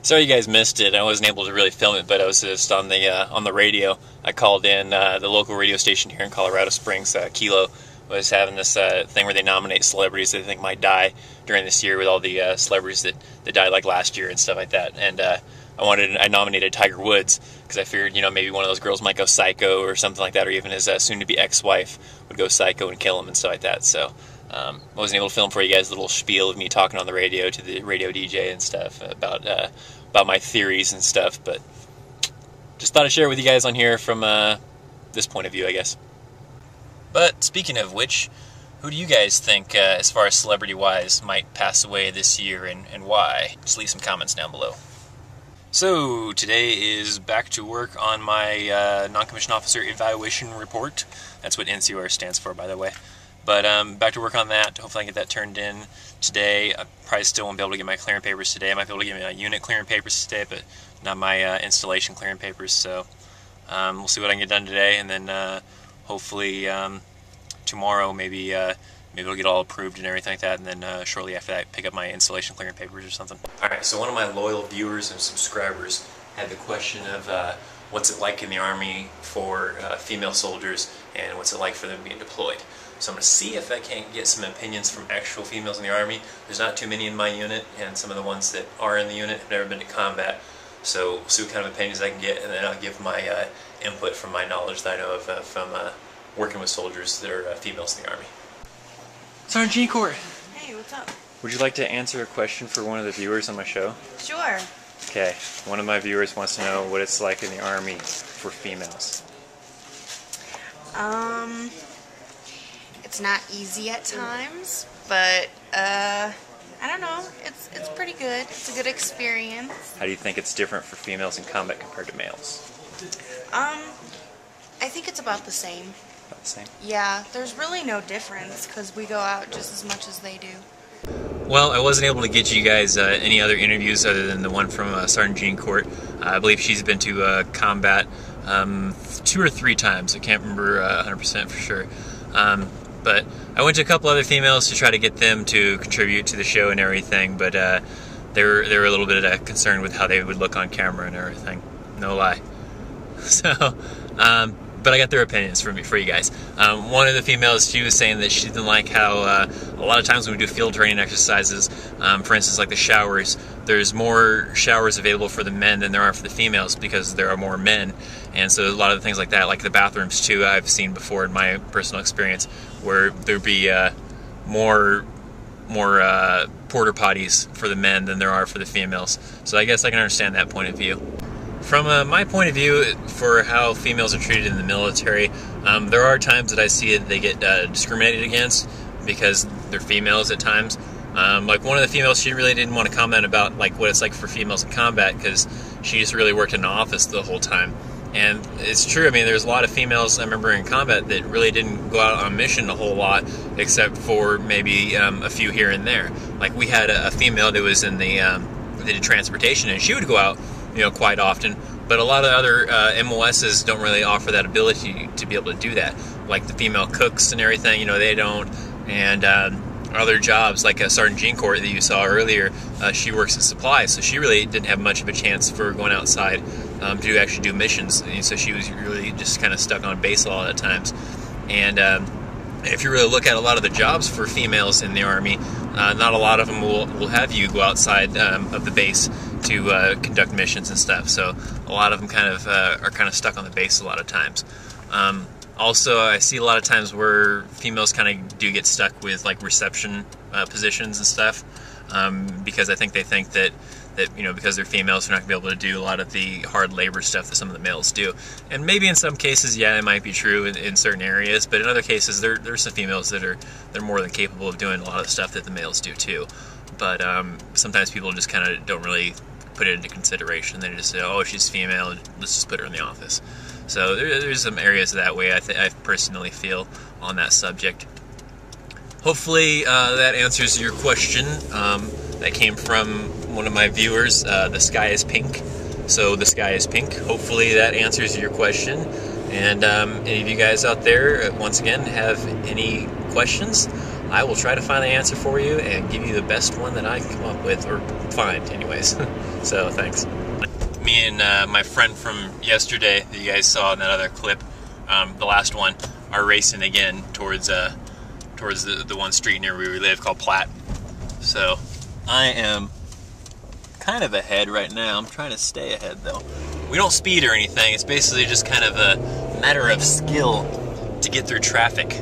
Sorry you guys missed it. I wasn't able to really film it, but I was just on the radio. I called in the local radio station here in Colorado Springs. Kilo was having this thing where they nominate celebrities that they think might die during this year, with all the celebrities that died like last year and stuff like that. And I nominated Tiger Woods because I figured, maybe one of those girls might go psycho or something like that, or even his soon-to-be ex-wife would go psycho and kill him and stuff like that. So I wasn't able to film for you guys a little spiel of me talking on the radio to the radio DJ and stuff about my theories and stuff, but just thought I'd share it with you guys on here from this point of view, I guess. But speaking of which, who do you guys think, as far as celebrity-wise, might pass away this year and why? Just leave some comments down below. So today is back to work on my non-commissioned officer evaluation report. That's what NCOR stands for, by the way. But back to work on that. Hopefully I can get that turned in today. I probably still won't be able to get my clearing papers today. I might be able to get my unit clearing papers today, but not my installation clearing papers. So we'll see what I can get done today, and then hopefully tomorrow maybe it'll get all approved and everything like that, and then shortly after that pick up my installation clearing papers or something. Alright, so one of my loyal viewers and subscribers had the question of what's it like in the Army for female soldiers, and what's it like for them being deployed. So I'm going to see if I can't get some opinions from actual females in the Army. There's not too many in my unit, and some of the ones that are in the unit have never been to combat. So we'll see what kind of opinions I can get, and then I'll give my input from my knowledge that I know of from working with soldiers that are females in the Army. Sergeant G. Court. Hey, what's up? Would you like to answer a question for one of the viewers on my show? Sure. Okay, one of my viewers wants to know what it's like in the Army for females. It's not easy at times, but I don't know. It's pretty good. It's a good experience. How do you think it's different for females in combat compared to males? I think it's about the same. About the same? Yeah, there's really no difference because we go out just as much as they do. Well, I wasn't able to get you guys any other interviews other than the one from Sergeant Jean Court. I believe she's been to combat 2 or 3 times. I can't remember 100% for sure. But I went to a couple other females to try to get them to contribute to the show and everything, but they were a little bit concerned with how they would look on camera and everything. No lie. So, but I got their opinions for you guys. One of the females, she was saying that she didn't like how a lot of times when we do field training exercises, for instance, like the showers, there's more showers available for the men than there are for the females because there are more men. And so a lot of the things like that, like the bathrooms too, I've seen before in my personal experience, where there'd be more porta potties for the men than there are for the females. So I guess I can understand that point of view. From my point of view, for how females are treated in the military, there are times that I see that they get discriminated against because they're females at times. Like one of the females, she really didn't want to comment about like what it's like for females in combat because she just really worked in an office the whole time. And it's true, I mean, there's a lot of females I remember in combat that really didn't go out on mission a whole lot, except for maybe a few here and there. Like we had a female that was in the did transportation, and she would go out, quite often. But a lot of other MOSs don't really offer that ability to be able to do that. Like the female cooks and everything, they don't. And other jobs, like Sergeant Jean Court that you saw earlier, she works in supply, so she really didn't have much of a chance for going outside to actually do missions. And so she was really just kind of stuck on base a lot of times. And if you really look at a lot of the jobs for females in the Army, not a lot of them will have you go outside of the base to conduct missions and stuff. So a lot of them are kind of stuck on the base a lot of times. Also, I see a lot of times where females kind of do get stuck with like reception positions and stuff, because I think they think that because they're females, they're not going to be able to do a lot of the hard labor stuff that some of the males do. And maybe in some cases, yeah, it might be true in certain areas, but in other cases, there's some females that they're more than capable of doing a lot of the stuff that the males do too. But sometimes people just kind of don't really put it into consideration. They just say, oh, she's female, let's just put her in the office. So there's some areas that way I personally feel on that subject. Hopefully that answers your question. That came from one of my viewers. The sky is pink. So the sky is pink. Hopefully that answers your question. And any of you guys out there, once again, have any questions, I will try to find the answer for you and give you the best one that I can come up with, or find anyways. So thanks. Me and my friend from yesterday that you guys saw in that other clip, the last one, are racing again towards the one street near where we live called Platt. So I am kind of ahead right now. I'm trying to stay ahead though. We don't speed or anything. It's basically just kind of a matter of skill to get through traffic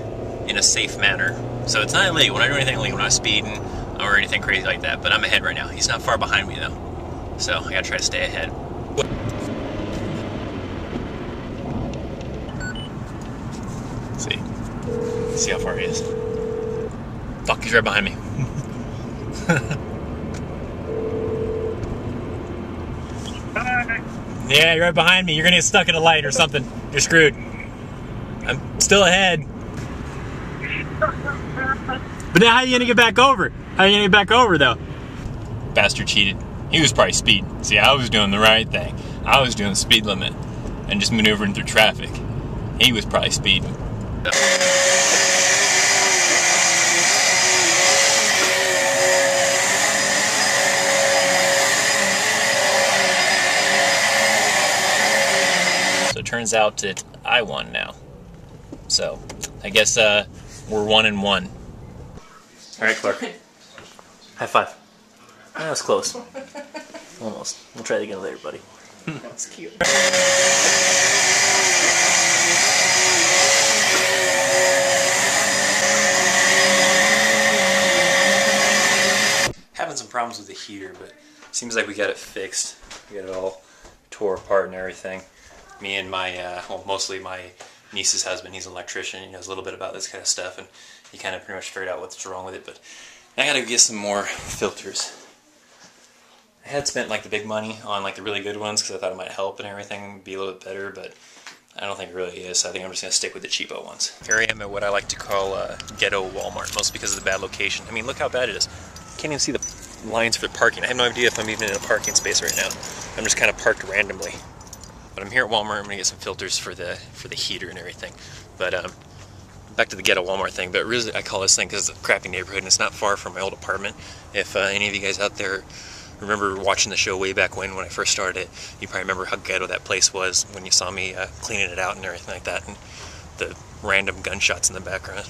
in a safe manner. So it's not illegal. When I do anything illegal, I'm not speeding or anything crazy like that. But I'm ahead right now. He's not far behind me though. So I gotta try to stay ahead. See how far he is. Fuck, he's right behind me. Yeah, you're right behind me. You're gonna get stuck in a light or something. You're screwed. I'm still ahead. But now how are you gonna get back over? How are you gonna get back over though? Bastard cheated. He was probably speeding. See, I was doing the right thing. I was doing the speed limit and just maneuvering through traffic. He was probably speeding. So it turns out that I won now. So I guess we're 1-1. All right, Clark. High five. That was close. Almost. We'll try it again later, buddy. That's cute. Having some problems with the heater, but it seems like we got it fixed. We got it all tore apart and everything. Me and my, well, mostly my niece's husband, he's an electrician, he knows a little bit about this kind of stuff, and he kind of pretty much figured out what's wrong with it, but I gotta get some more filters. I had spent like the big money on like the really good ones because I thought it might help and everything, be a little bit better, but I don't think it really is, so I think I'm just gonna stick with the cheapo ones. Here I am at what I like to call ghetto Walmart, mostly because of the bad location. I mean, look how bad it is. Can't even see the lines for parking. I have no idea if I'm even in a parking space right now. I'm just kind of parked randomly. But I'm here at Walmart. I'm gonna get some filters for the heater and everything. But back to the ghetto Walmart thing. But really, I call this thing because it's a crappy neighborhood and it's not far from my old apartment. If any of you guys out there remember watching the show way back when I first started it, you probably remember how ghetto that place was when you saw me cleaning it out and everything like that, and the random gunshots in the background.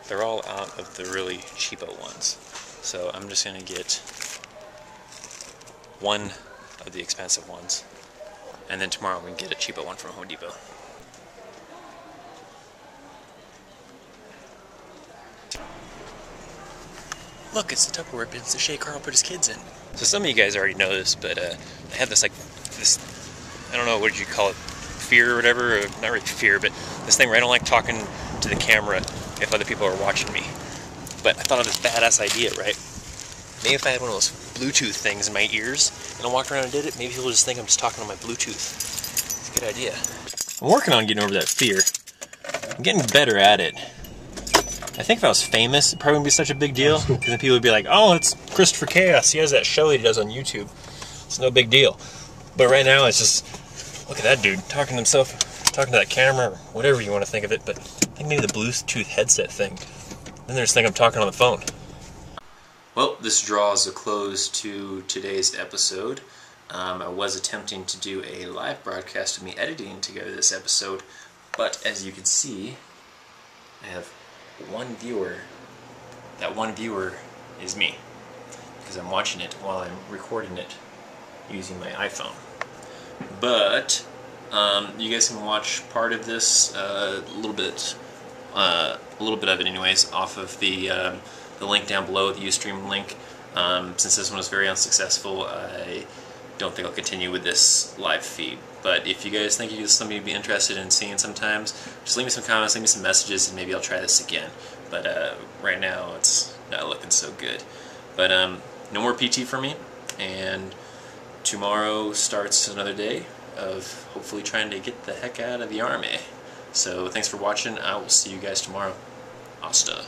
They're all out of the really cheapo ones. So I'm just gonna get one of the expensive ones. And then tomorrow we can get a cheapo one from Home Depot. Look, it's the Tupperware bins that Shay Carl put his kids in. So some of you guys already know this, but I had this I don't know, what did you call it? Fear or whatever? Or not really fear, but this thing where I don't like talking to the camera if other people are watching me. But I thought of this badass idea, right? Maybe if I had one of those Bluetooth things in my ears and I walked around and did it, maybe people just think I'm just talking on my Bluetooth. It's a good idea. I'm working on getting over that fear. I'm getting better at it. I think if I was famous, it probably wouldn't be such a big deal. Because then people would be like, oh, it's Christopher Chaos. He has that show he does on YouTube. It's no big deal. But right now, it's just, look at that dude talking to himself, talking to that camera, or whatever you want to think of it. But I think maybe the Bluetooth headset thing. Then they just think I'm talking on the phone. Well, this draws a close to today's episode. I was attempting to do a live broadcast of me editing together this episode, but as you can see, I have one viewer. That one viewer is me, because I'm watching it while I'm recording it using my iPhone. But you guys can watch part of this, a little bit of it anyways, off of the link down below, the Ustream link. Since this one was very unsuccessful, I don't think I'll continue with this live feed. But if you guys think it's something you'd be interested in seeing sometimes, just leave me some comments, leave me some messages, and maybe I'll try this again. But right now, it's not looking so good. But no more PT for me, and tomorrow starts another day of hopefully trying to get the heck out of the Army. So thanks for watching. I will see you guys tomorrow. Hasta.